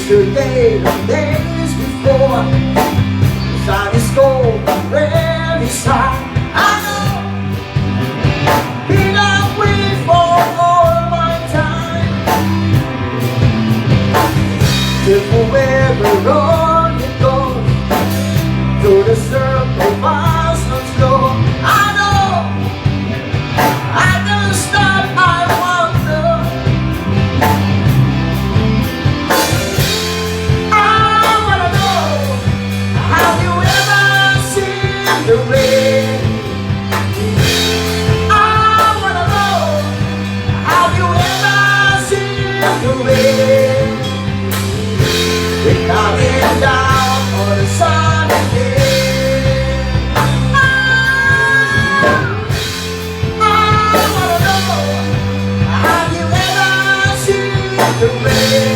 Yesterday, the days before, the sun is cold, rain is hot. I know, been away for all my time. Till forever on it goes, through the circle fast and slow. I know, I can stop, I wonder. I wanna know, have you ever seen the rain? I wanna know, have you ever seen the rain? We're coming down on a sunny day. I wanna know, have you ever seen the rain?